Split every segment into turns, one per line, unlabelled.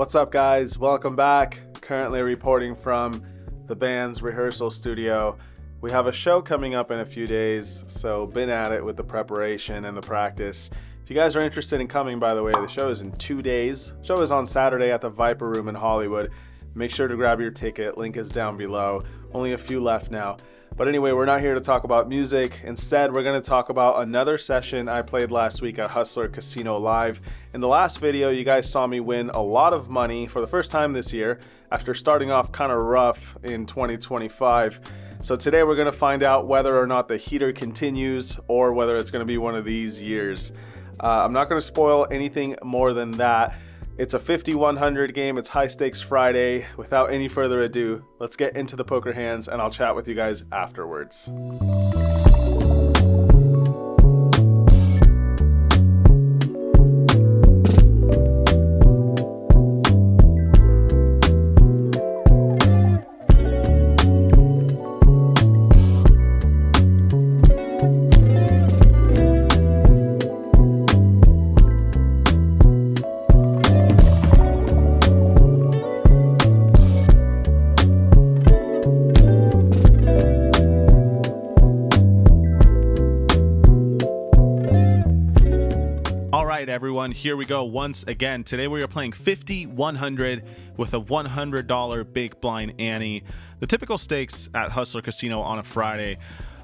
What's up, guys? Welcome back. Currently reporting from the band's rehearsal studio. We have a show coming up in a few days, so been at it with the preparation and the practice. If you guys are interested in coming, by the way, the show is in 2 days. The show is on Saturday at the Viper Room in Hollywood. Make sure to grab your ticket. Link is down below. Only a few left now. But anyway, we're not here to talk about music. Instead, we're going to talk about another session I played last week at Hustler Casino Live. In the last video, you guys saw me win a lot of money for the first time this year after starting off kind of rough in 2025. So today we're going to find out whether or not the heater continues or whether it's going to be one of these years. I'm not going to spoil anything more than that. It's a 50-100 game. It's High Stakes Friday. Without any further ado, let's get into the poker hands and I'll chat with you guys afterwards.
Everyone, here we go once again. Today we are playing 50-100 with a $100 big blind ante. The typical stakes at Hustler Casino on a Friday.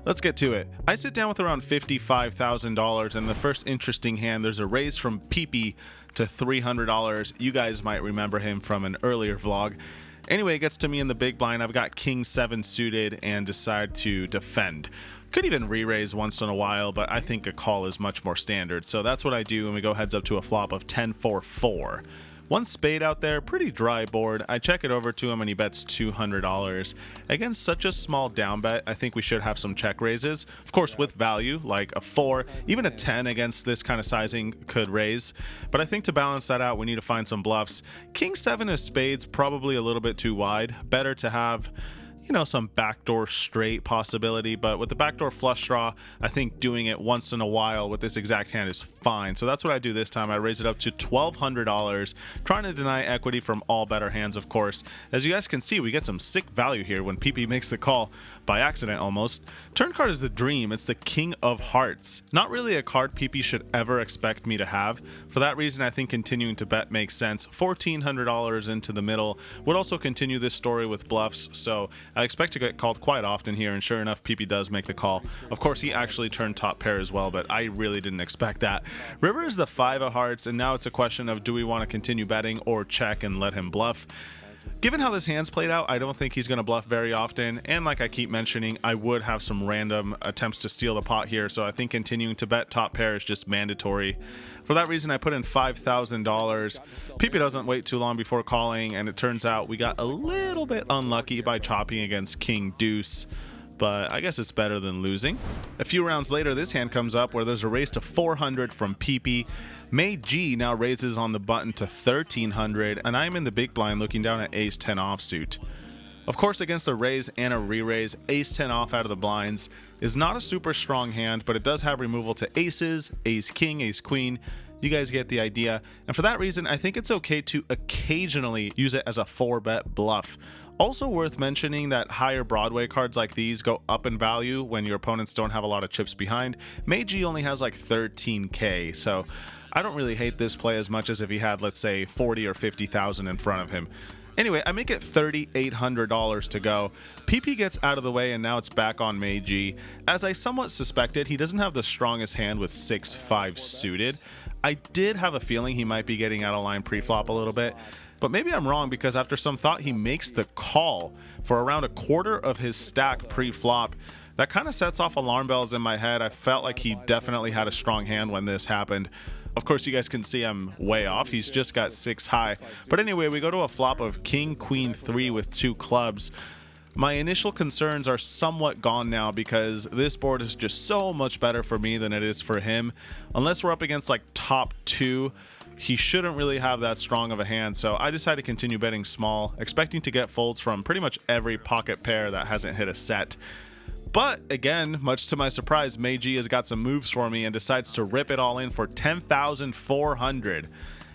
Let's get to it. I sit down with around $55,000 and the first interesting hand, there's a raise from Peepee to $300. You guys might remember him from an earlier vlog. Anyway, it gets to me in the big blind. I've got King 7 suited and decide to defend. Could even re-raise once in a while, but I think a call is much more standard. So that's what I do when we go heads up to a flop of 10-4-4. One spade out there, pretty dry board. I check it over to him and he bets $200. Against such a small down bet, I think we should have some check raises. Of course, with value, like a 4, even a 10 against this kind of sizing could raise. But I think to balance that out, we need to find some bluffs. King 7 of spades, probably a little bit too wide. Better to have, you know, some backdoor straight possibility, but with the backdoor flush draw, I think doing it once in a while with this exact hand is fine. So that's what I do this time. I raise it up to $1,200, trying to deny equity from all better hands, of course. As you guys can see, we get some sick value here when PP makes the call by accident almost. Turn card is the dream. It's the King of Hearts. Not really a card PP should ever expect me to have. For that reason, I think continuing to bet makes sense. $1,400 into the middle. Would also continue this story with bluffs, so I expect to get called quite often here, and sure enough, PP does make the call. Of course, he actually turned top pair as well, but I really didn't expect that. River is the 5 of hearts, and now it's a question of do we want to continue betting or check and let him bluff. Given how this hand's played out, I don't think he's going to bluff very often, and like I keep mentioning, I would have some random attempts to steal the pot here, so I think continuing to bet top pair is just mandatory. For that reason, I put in $5,000. PP doesn't wait too long before calling, and it turns out we got a little bit unlucky by chopping against King Deuce, but I guess it's better than losing. A few rounds later, this hand comes up where there's a raise to 400 from PP. May G now raises on the button to 1,300, and I'm in the big blind looking down at ace 10 offsuit. Of course, against a raise and a re-raise, ace 10 off out of the blinds is not a super strong hand, but it does have removal to aces, ace king, ace queen. You guys get the idea. And for that reason, I think it's okay to occasionally use it as a 4-bet bluff. Also worth mentioning that higher Broadway cards like these go up in value when your opponents don't have a lot of chips behind. Meiji only has like 13k, so I don't really hate this play as much as if he had, let's say, 40 or 50,000 in front of him. Anyway, I make it $3,800 to go. PP gets out of the way and now it's back on Meiji. As I somewhat suspected, he doesn't have the strongest hand with 6-5 suited. I did have a feeling he might be getting out of line pre-flop a little bit, but maybe I'm wrong because after some thought, he makes the call for around a quarter of his stack pre-flop. That kind of sets off alarm bells in my head. I felt like he definitely had a strong hand when this happened. Of course, you guys can see I'm way off. He's just got 6 high. But anyway, we go to a flop of King, Queen, 3 with 2 clubs. My initial concerns are somewhat gone now because this board is just so much better for me than it is for him. Unless we're up against like top 2, he shouldn't really have that strong of a hand. So I decided to continue betting small, expecting to get folds from pretty much every pocket pair that hasn't hit a set. But again, much to my surprise, Meiji has got some moves for me and decides to rip it all in for $10,400.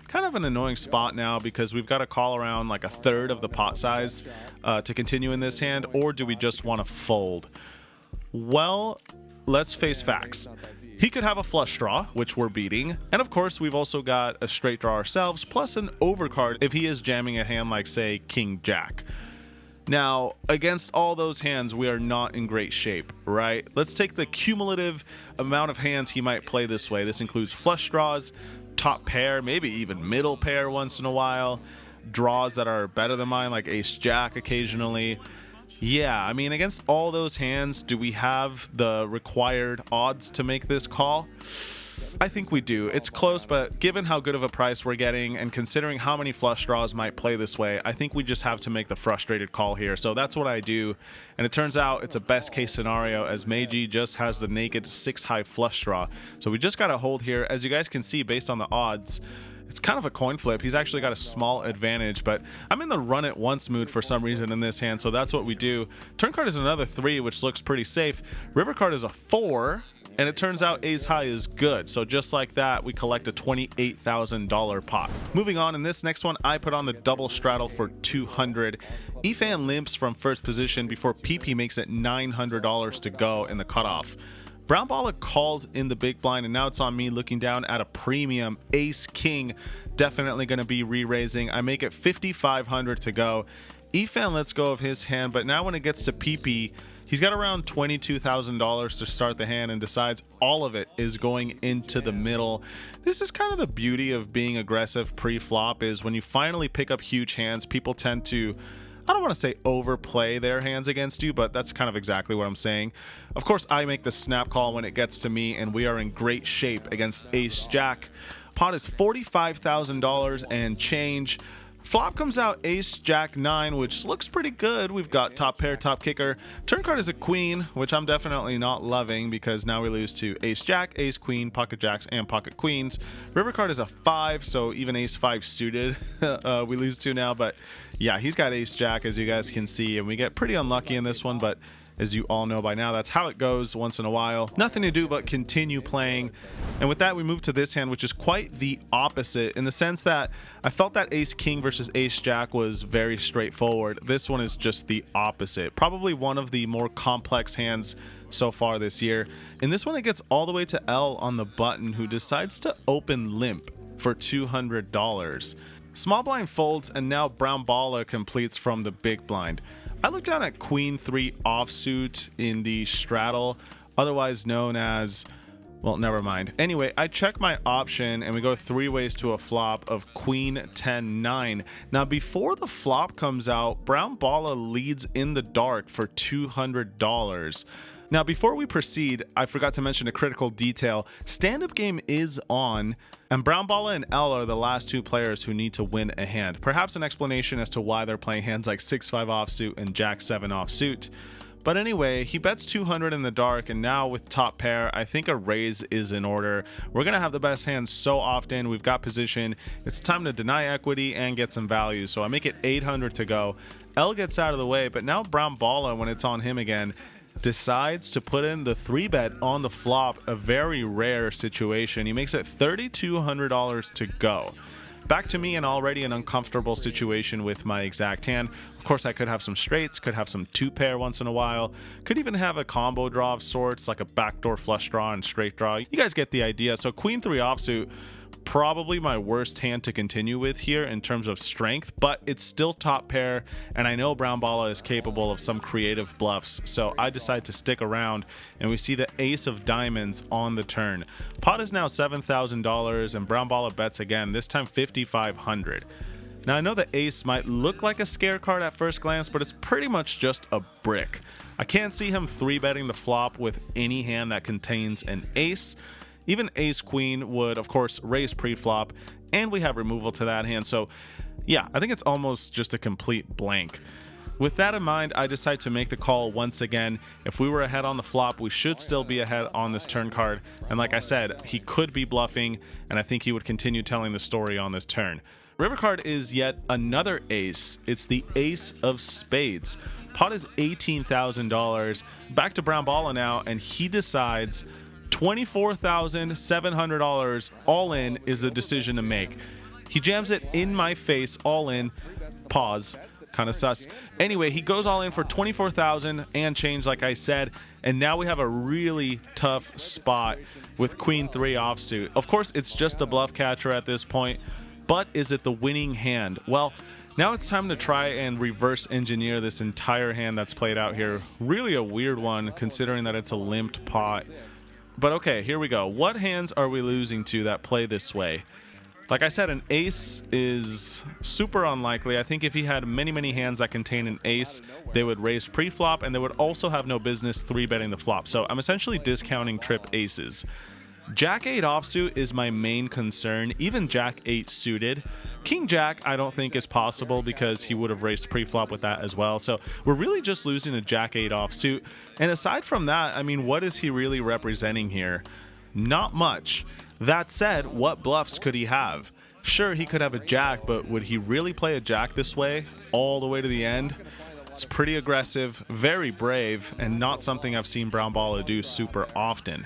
kind of an annoying spot now because we've got to call around like a third of the pot size to continue in this hand, or do we just want to fold? Well, let's face facts. He could have a flush draw, which we're beating, and of course we've also got a straight draw ourselves, plus an overcard if he is jamming a hand like, say, King Jack. Now, against all those hands, we are not in great shape, right? Let's take the cumulative amount of hands he might play this way. This includes flush draws, top pair, maybe even middle pair once in a while, draws that are better than mine, like ace jack occasionally. Yeah, I mean, against all those hands, do we have the required odds to make this call? I think we do. It's close, but given how good of a price we're getting and considering how many flush draws might play this way, I think we just have to make the frustrated call here. So that's what I do, and it turns out it's a best case scenario as Meiji just has the naked 6-high flush draw. So we just got to hold here. As you guys can see, based on the odds, it's kind of a coin flip. He's actually got a small advantage, but I'm in the run it once mood for some reason in this hand, so that's what we do. Turn card is another 3, which looks pretty safe. River card is a 4, and it turns out ace high is good. So just like that, we collect a $28,000 pot. Moving on, in this next one, I put on the double straddle for 200. Efan limps from first position before PP makes it $900 to go in the cutoff. Brown Balla calls in the big blind, and now it's on me looking down at a premium ace king. Definitely going to be re-raising. I make it $5,500 to go. Efan lets go of his hand, but now when it gets to PP, he's got around $22,000 to start the hand and decides all of it is going into the middle. This is kind of the beauty of being aggressive pre-flop, is when you finally pick up huge hands, people tend to, I don't want to say overplay their hands against you, but that's kind of exactly what I'm saying. Of course, I make the snap call when it gets to me, and we are in great shape against ace jack. Pot is $45,000 and change. Flop comes out ace jack 9, which looks pretty good. We've got top pair, top kicker. Turn card is a queen, which I'm definitely not loving because now we lose to ace jack, ace queen, pocket jacks, and pocket queens. River card is a 5, so even ace 5 suited we lose to now. But yeah, he's got ace jack, as you guys can see, and we get pretty unlucky in this one, but as you all know by now, that's how it goes once in a while. Nothing to do but continue playing. And with that, we move to this hand, which is quite the opposite in the sense that I felt that ace king versus ace jack was very straightforward. This one is just the opposite. Probably one of the more complex hands so far this year. In this one, it gets all the way to L on the button, who decides to open limp for $200. Small blind folds, and now Brown Balla completes from the big blind. I look down at queen 3 offsuit in the straddle, otherwise known as, well, never mind. Anyway, I check my option and we go 3 ways to a flop of queen 10 9. Now, before the flop comes out, Brown Balla leads in the dark for $200. Now, before we proceed, I forgot to mention a critical detail. Stand-up game is on, and Brown Balla and L are the last 2 players who need to win a hand. Perhaps an explanation as to why they're playing hands like 6-5 offsuit and Jack 7 offsuit. But anyway, he bets 200 in the dark, and now with top pair, I think a raise is in order. We're going to have the best hands so often. We've got position. It's time to deny equity and get some value. So I make it 800 to go. L gets out of the way, but now Brown Balla, when it's on him again, decides to put in the 3-bet on the flop, a very rare situation. He makes it $3,200 to go. Back to me, and already an uncomfortable situation with my exact hand. Of course, I could have some straights, could have some 2-pair once in a while, could even have a combo draw of sorts, like a backdoor flush draw and straight draw. You guys get the idea. So queen 3 offsuit, probably my worst hand to continue with here in terms of strength, but it's still top pair, and I know Brown Balla is capable of some creative bluffs, so I decide to stick around, and we see the ace of diamonds on the turn. Pot is now $7,000, and Brown Balla bets again, this time $5,500. Now, I know the ace might look like a scare card at first glance, but it's pretty much just a brick. I can't see him 3-betting the flop with any hand that contains an ace. Even ace queen would, of course, raise pre-flop, and we have removal to that hand. So yeah, I think it's almost just a complete blank. With that in mind, I decide to make the call once again. If we were ahead on the flop, we should still be ahead on this turn card. And like I said, he could be bluffing, and I think he would continue telling the story on this turn. River card is yet another ace. It's the ace of spades. Pot is $18,000. Back to Brown Balla now, and he decides $24,700 all in is a decision to make. He jams it in my face, all in. Pause. Kind of sus. Anyway, he goes all in for 24,000 and change, like I said, and now we have a really tough spot with queen 3 offsuit. Of course, it's just a bluff catcher at this point, but is it the winning hand? Well, now it's time to try and reverse engineer this entire hand that's played out here. Really a weird one, considering that it's a limped pot. But okay, here we go. What hands are we losing to that play this way? Like I said, an ace is super unlikely. I think if he had many hands that contain an ace, they would raise pre-flop, and they would also have no business 3-betting the flop. So I'm essentially discounting trip aces. Jack 8 offsuit is my main concern, even Jack 8 suited. King Jack I don't think is possible because he would have raised pre-flop with that as well. So we're really just losing a Jack 8 offsuit. And aside from that, I mean, what is he really representing here? Not much. That said, what bluffs could he have? Sure, he could have a jack, but would he really play a jack this way all the way to the end? It's pretty aggressive, very brave, and not something I've seen Brown Baller do super often.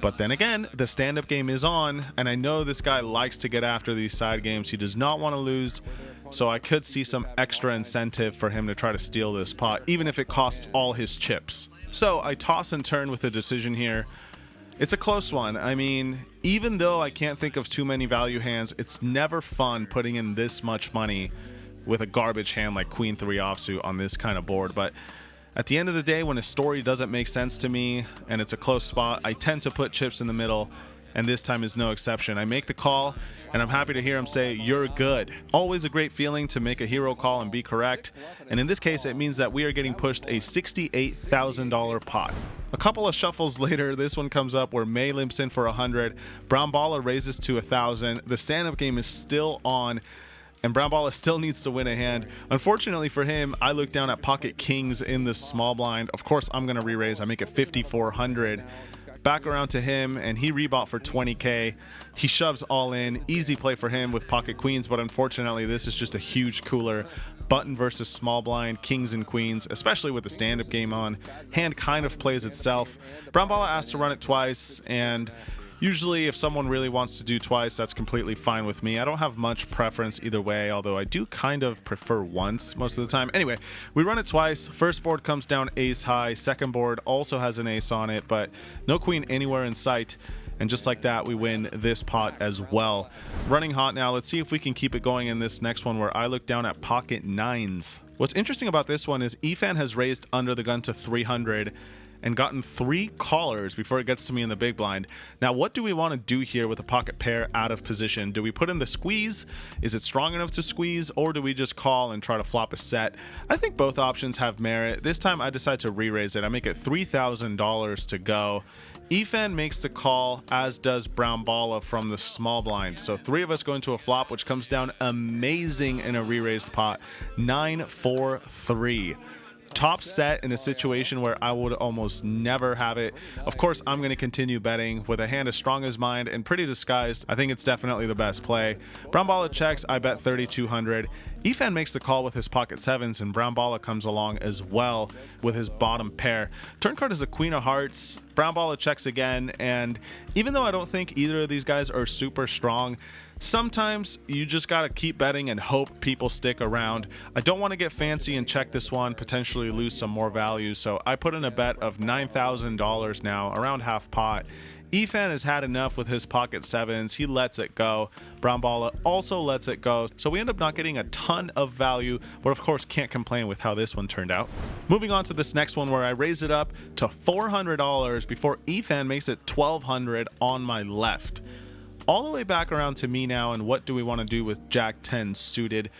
But then again, the stand-up game is on, and I know this guy likes to get after these side games. He does not want to lose, so I could see some extra incentive for him to try to steal this pot, even if it costs all his chips. So I toss and turn with a decision here. It's a close one. I mean, even though I can't think of too many value hands, it's never fun putting in this much money with a garbage hand like queen 3 offsuit on this kind of board. But at the end of the day, when a story doesn't make sense to me and it's a close spot, I tend to put chips in the middle, and this time is no exception. I make the call, and I'm happy to hear him say, "You're good." Always a great feeling to make a hero call and be correct, and in this case, it means that we are getting pushed a $68,000 pot. A couple of shuffles later, this one comes up where May limps in for 100, Brown Baller raises to 1,000, the stand-up game is still on, and Brown Baller still needs to win a hand. Unfortunately for him, I look down at pocket kings in the small blind. Of course, I'm going to re-raise. I make it 5,400. Back around to him, and he rebought for 20K. He shoves all in. Easy play for him with pocket queens, but unfortunately, this is just a huge cooler. Button versus small blind, kings and queens, especially with the stand-up game on. Hand kind of plays itself. Brown Baller asked to run it twice, and usually if someone really wants to do twice, that's completely fine with me. I don't have much preference either way, although I do kind of prefer once most of the time. Anyway, we run it twice. First board comes down ace high. Second board also has an ace on it, but no queen anywhere in sight. And just like that, we win this pot as well. Running hot now. Let's see if we can keep it going in this next one where I look down at pocket nines. What's interesting about this one is Efan has raised under the gun to 300 and gotten 3 callers before it gets to me in the big blind. Now, what do we want to do here with a pocket pair out of position? Do we put in the squeeze? Is it strong enough to squeeze, or do we just call and try to flop a set? I think both options have merit. This time I decide to re-raise it. I make it $3,000 to go. Efan makes the call, as does Brown Baller from the small blind. So 3 of us go into a flop, which comes down amazing in a re-raised pot. 9-4-3. Top set in a situation where I would almost never have it. Of course, I'm going to continue betting with a hand as strong as mine and pretty disguised. I think it's definitely the best play. Brown Baller checks. I bet 3,200. Efan makes the call with his pocket sevens, and Brown Baller comes along as well with his bottom pair. Turn card is a queen of hearts. Brown Baller checks again, and even though I don't think either of these guys are super strong, sometimes you just gotta keep betting and hope people stick around. I don't want to get fancy and check this one, potentially lose some more value, so I put in a bet of $9,000 now, around half pot. Efan has had enough with his pocket sevens. He lets it go. Brown Baller also lets it go. So we end up not getting a ton of value, but of course can't complain with how this one turned out. Moving on to this next one where I raise it up to $400 before Efan makes it $1,200 on my left. All the way back around to me now, and what do we want to do with Jack 10 suited?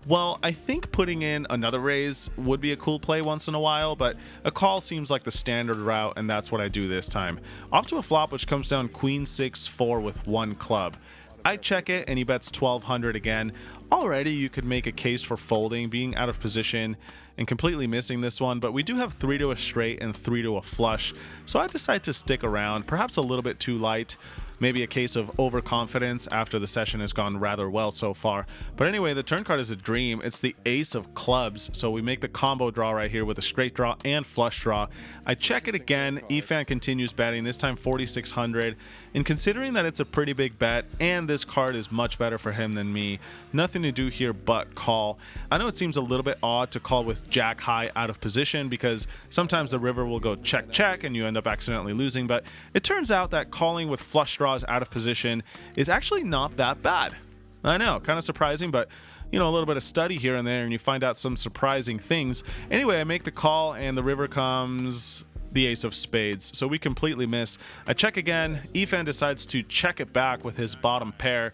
Well, I think putting in another raise would be a cool play once in a while, but a call seems like the standard route, and that's what I do this time. Off to a flop, which comes down queen 6-4 with 1 club. I check it, and he bets 1,200 again. Already, you could make a case for folding, being out of position, and completely missing this one, but we do have 3 to a straight and 3 to a flush, so I decide to stick around, perhaps a little bit too light. maybe a case of overconfidence after the session has gone rather well so far. But anyway, the turn card is a dream. It's the ace of clubs, so we make the combo draw right here with a straight draw and flush draw. I check it again. Efan continues betting, this time 4,600. And considering that it's a pretty big bet and this card is much better for him than me, nothing to do here but call. I know it seems a little bit odd to call with jack high out of position because sometimes the river will go check check and you end up accidentally losing, but it turns out that calling with flush draws out of position is actually not that bad. I know, kind of surprising, but you know, a little bit of study here and there and you find out some surprising things. Anyway, I make the call and the river comes the ace of spades, so we completely miss. I check again. Efan decides to check it back with his bottom pair,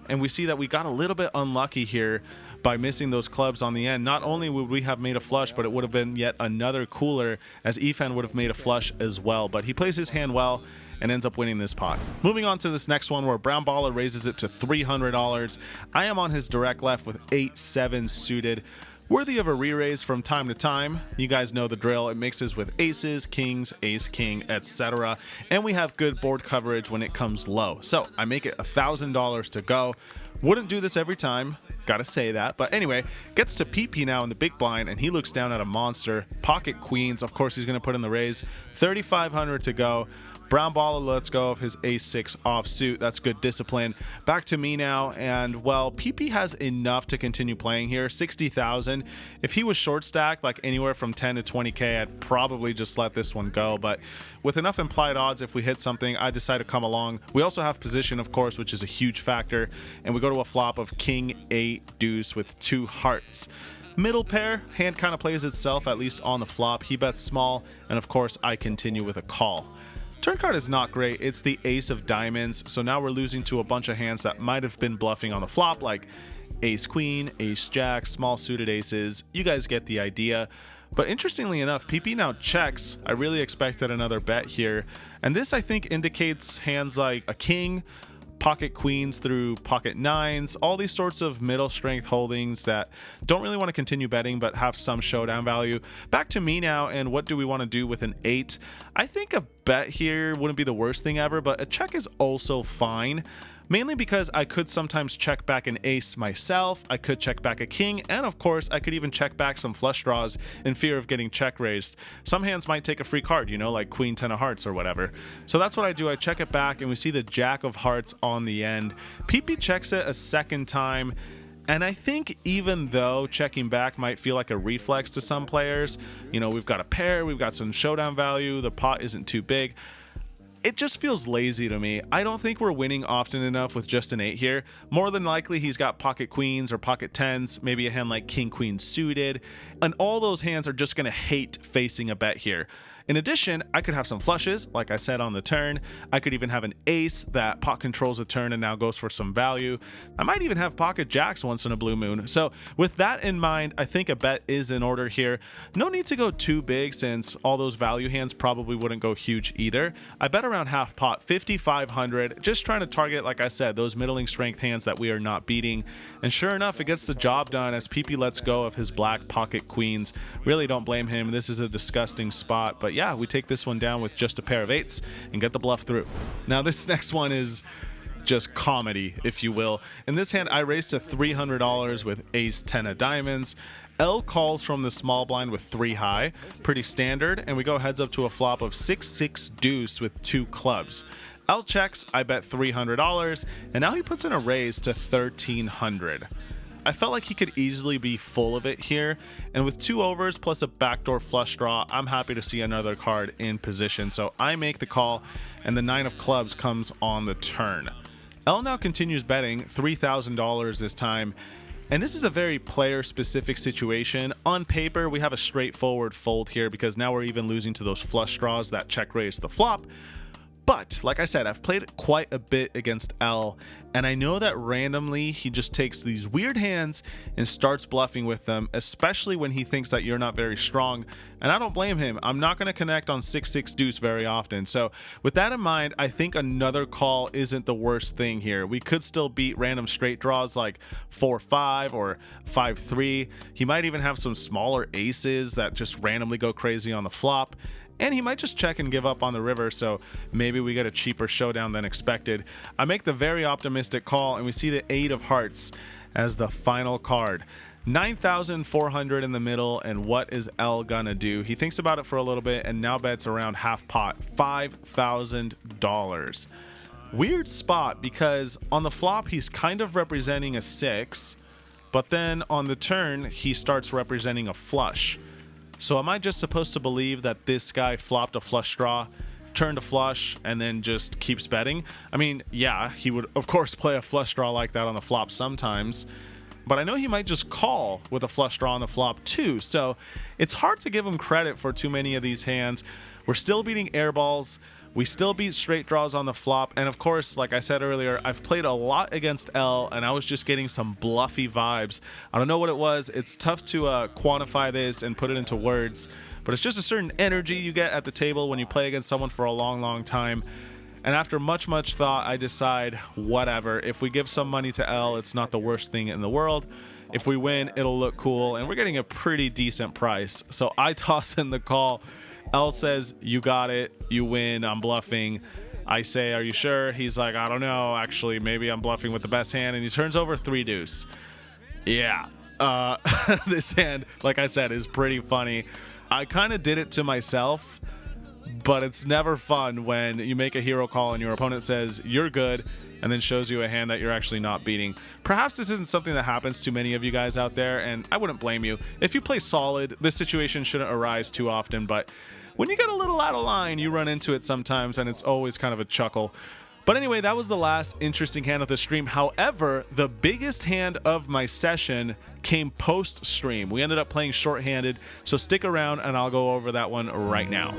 and we see that we got a little bit unlucky here by missing those clubs on the end. Not only would we have made a flush, but it would have been yet another cooler as Efan would have made a flush as well, but he plays his hand well and ends up winning this pot. Moving on to this next one where Brown Baller raises it to $300. I am on his direct left with 8-7 suited. Worthy of a re-raise from time to time. You guys know the drill. It mixes with aces, kings, ace, king, etc. And we have good board coverage when it comes low. So I make it $1,000 to go. Wouldn't do this every time. Gotta say that. But anyway, gets to PP now in the big blind and he looks down at a monster. Pocket queens. Of course, he's going to put in the raise. $3,500 to go. Brown Baller lets go of his ace-6 offsuit. That's good discipline. Back to me now, and well, PP has enough to continue playing here. 60,000. If he was short stacked, like anywhere from 10 to 20k, I'd probably just let this one go. But with enough implied odds, if we hit something, I decide to come along. We also have position, of course, which is a huge factor, and we go to a flop of king 8 deuce with 2 hearts. Middle pair, hand kind of plays itself, at least on the flop. He bets small, and of course, I continue with a call. Turn card is not great. It's the ace of diamonds, so now we're losing to a bunch of hands that might have been bluffing on the flop, like ace queen, ace jack, small suited aces. You guys get the idea. But interestingly enough, PP now checks. I really expected another bet here, and this I think indicates hands like a king, pocket queens through pocket nines, all these sorts of middle strength holdings that don't really want to continue betting but have some showdown value. Back to me now, and what do we want to do with an 8? I think a bet here wouldn't be the worst thing ever, but a check is also fine. Mainly because I could sometimes check back an ace myself, I could check back a king, and of course I could even check back some flush draws in fear of getting check raised. Some hands might take a free card, you know, like queen 10 of hearts or whatever. So that's what I do. I check it back and we see the jack of hearts on the end. PP checks it a second time, and I think even though checking back might feel like a reflex to some players, you know, we've got a pair, we've got some showdown value, the pot isn't too big, it just feels lazy to me. I don't think we're winning often enough with just an 8 here. More than likely he's got pocket queens or pocket 10s, maybe a hand like king queen suited, and all those hands are just going to hate facing a bet here. In addition, I could have some flushes, like I said on the turn. I could even have an ace that pot controls the turn and now goes for some value. I might even have pocket jacks once in a blue moon. So with that in mind, I think a bet is in order here. No need to go too big since all those value hands probably wouldn't go huge either. I bet around half pot, 5,500, just trying to target, like I said, those middling strength hands that we are not beating. And sure enough, it gets the job done as PP lets go of his black pocket queens. Really don't blame him. This is a disgusting spot, but yeah, we take this one down with just a pair of 8s and get the bluff through. Now this next one is just comedy, if you will. In this hand, I raised to $300 with ace 10 of diamonds. L calls from the small blind with 3 high, pretty standard, and we go heads up to a flop of 6-6 deuce with 2 clubs. L checks, I bet $300, and now he puts in a raise to $1,300. I felt like he could easily be full of it here, and with 2 overs plus a backdoor flush draw, I'm happy to see another card in position. So I make the call, and the 9 of clubs comes on the turn. L now continues betting, $3,000 this time, and this is a very player-specific situation. On paper, we have a straightforward fold here because now we're even losing to those flush draws that check raise the flop. But, like I said, I've played quite a bit against L, and I know that randomly he just takes these weird hands and starts bluffing with them, especially when he thinks that you're not very strong, and I don't blame him. I'm not going to connect on 6-6 deuce very often, so with that in mind, I think another call isn't the worst thing here. We could still beat random straight draws like 4-5 or 5-3. He might even have some smaller aces that just randomly go crazy on the flop. and he might just check and give up on the river, so maybe we get a cheaper showdown than expected. I make the very optimistic call, and we see the 8 of hearts as the final card. 9,400 in the middle, and what is L gonna do? He thinks about it for a little bit and now bets around half pot, $5,000. Weird spot, because on the flop he's kind of representing a 6, but then on the turn he starts representing a flush. So am I just supposed to believe that this guy flopped a flush draw, turned a flush, and then just keeps betting? I mean, yeah, he would of course play a flush draw like that on the flop sometimes, but I know he might just call with a flush draw on the flop too, so it's hard to give him credit for too many of these hands. We're still beating airballs, we still beat straight draws on the flop, and of course, like I said earlier, I've played a lot against L, and I was just getting some bluffy vibes. I don't know what it was. It's tough to quantify this and put it into words, but it's just a certain energy you get at the table when you play against someone for a long time. And after much thought, I decide, whatever. If we give some money to L, it's not the worst thing in the world. If we win, it'll look cool, and we're getting a pretty decent price. So I toss in the call. L says, you got it, you win, I'm bluffing. I say, are you sure? He's like, I don't know, actually, maybe I'm bluffing with the best hand, and he turns over 3 deuce. Yeah, this hand, like I said, is pretty funny. I kind of did it to myself, but it's never fun when you make a hero call and your opponent says, you're good, and then shows you a hand that you're actually not beating. Perhaps this isn't something that happens to many of you guys out there, and I wouldn't blame you. If you play solid, this situation shouldn't arise too often, but when you get a little out of line, you run into it sometimes, and it's always kind of a chuckle. But anyway, that was the last interesting hand of the stream. However, the biggest hand of my session came post-stream. We ended up playing shorthanded, so stick around and I'll go over that one right now.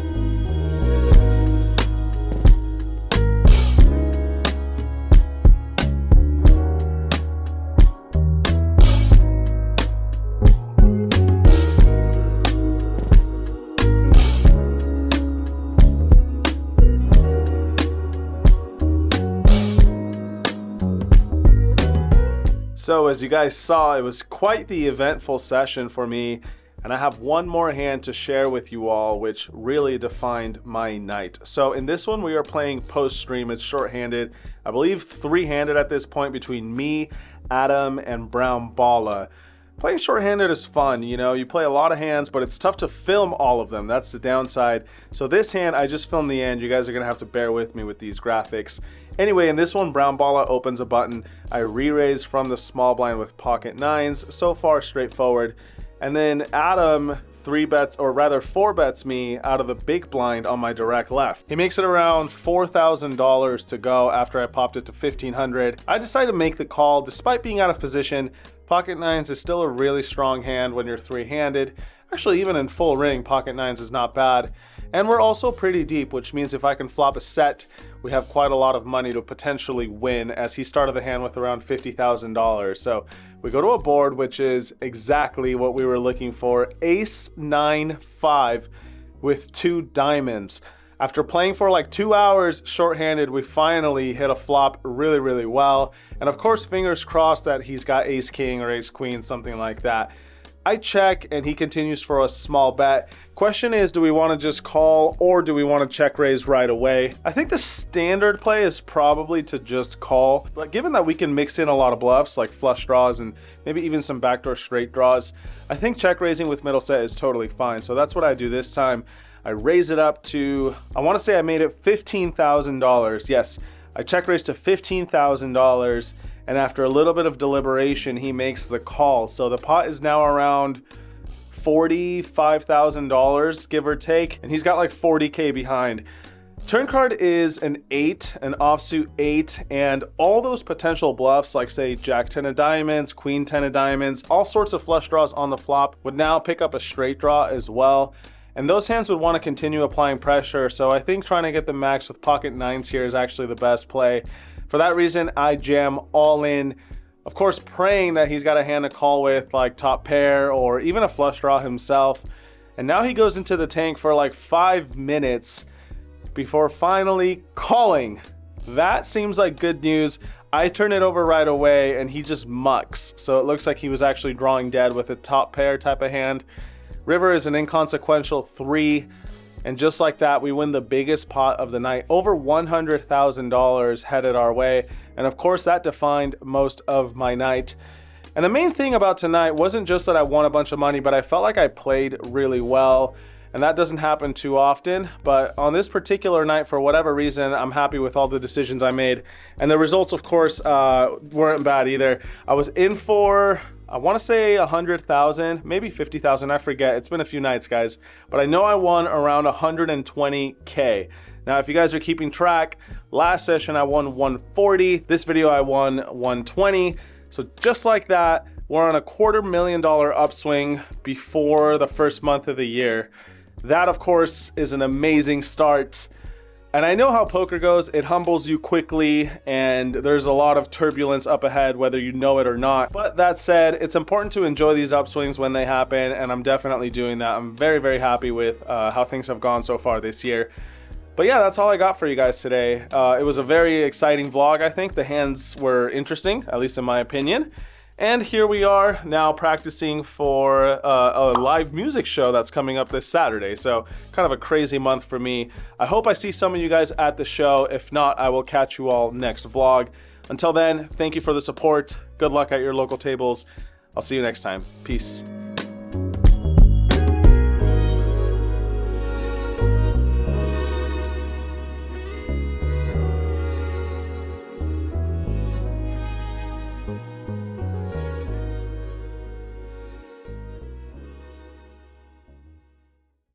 So as you guys saw, it was quite the eventful session for me, and I have one more hand to share with you all, which really defined my night. So in this one, we are playing post-stream. It's shorthanded, I believe 3-handed at this point between me, Adam, and Brown Balla. Playing shorthanded is fun, you know, you play a lot of hands, but it's tough to film all of them. That's the downside. So this hand, I just filmed the end. You guys are gonna have to bear with me with these graphics. Anyway, in this one, Brown Balla opens a button. I re-raise from the small blind with pocket 9s. So far, straightforward. And then Adam 4 bets me out of the big blind on my direct left. He makes it around $4,000 to go after I popped it to $1,500. I decided to make the call despite being out of position. Pocket 9s is still a really strong hand when you're 3-handed. Actually, even in full ring, pocket 9s is not bad. And we're also pretty deep, which means if I can flop a set, we have quite a lot of money to potentially win, as he started the hand with around $50,000. So we go to a board, which is exactly what we were looking for. Ace 9-5 with 2 diamonds. After playing for like 2 hours shorthanded, we finally hit a flop really well. And of course, fingers crossed that he's got ace king or ace queen, something like that. I check and he continues for a small bet. Question is, do we want to just call or do we want to check raise right away? I think the standard play is probably to just call, but given that we can mix in a lot of bluffs like flush draws and maybe even some backdoor straight draws, I think check raising with middle set is totally fine. So that's what I do this time. I raise it up to, I want to say I made it $15,000. Yes, I check raised to $15,000. And after a little bit of deliberation, he makes the call. So the pot is now around $45,000, give or take. And he's got like 40K behind. Turn card is an 8, an offsuit 8, and all those potential bluffs, like say Jack 10 of diamonds, Queen 10 of diamonds, all sorts of flush draws on the flop would now pick up a straight draw as well. And those hands would want to continue applying pressure. So I think trying to get the max with pocket 9s here is actually the best play. For that reason, I jam all in. Of course, praying that he's got a hand to call with like top pair or even a flush draw himself. And now he goes into the tank for like 5 minutes before finally calling. That seems like good news. I turn it over right away and he just mucks. So it looks like he was actually drawing dead with a top pair type of hand. River is an inconsequential 3. And just like that, we win the biggest pot of the night. Over $100,000 headed our way. And of course, that defined most of my night. And the main thing about tonight wasn't just that I won a bunch of money, but I felt like I played really well. And that doesn't happen too often. But on this particular night, for whatever reason, I'm happy with all the decisions I made. And the results, of course, weren't bad either. I was in for, I want to say 100,000, maybe 50,000, I forget. It's been a few nights, guys. But I know I won around 120K. Now, if you guys are keeping track, last session I won 140. This video I won 120. So just like that, we're on a $250,000 upswing before the first month of the year. That, of course, is an amazing start. And I know how poker goes. It humbles you quickly, and there's a lot of turbulence up ahead, whether you know it or not. But that said, it's important to enjoy these upswings when they happen, and I'm definitely doing that. I'm very, very happy with how things have gone so far this year. But yeah, that's all I got for you guys today. It was a very exciting vlog, I think. The hands were interesting, at least in my opinion. And here we are now practicing for a live music show that's coming up this Saturday. So kind of a crazy month for me. I hope I see some of you guys at the show. If not, I will catch you all next vlog. Until then, thank you for the support. Good luck at your local tables. I'll see you next time. Peace.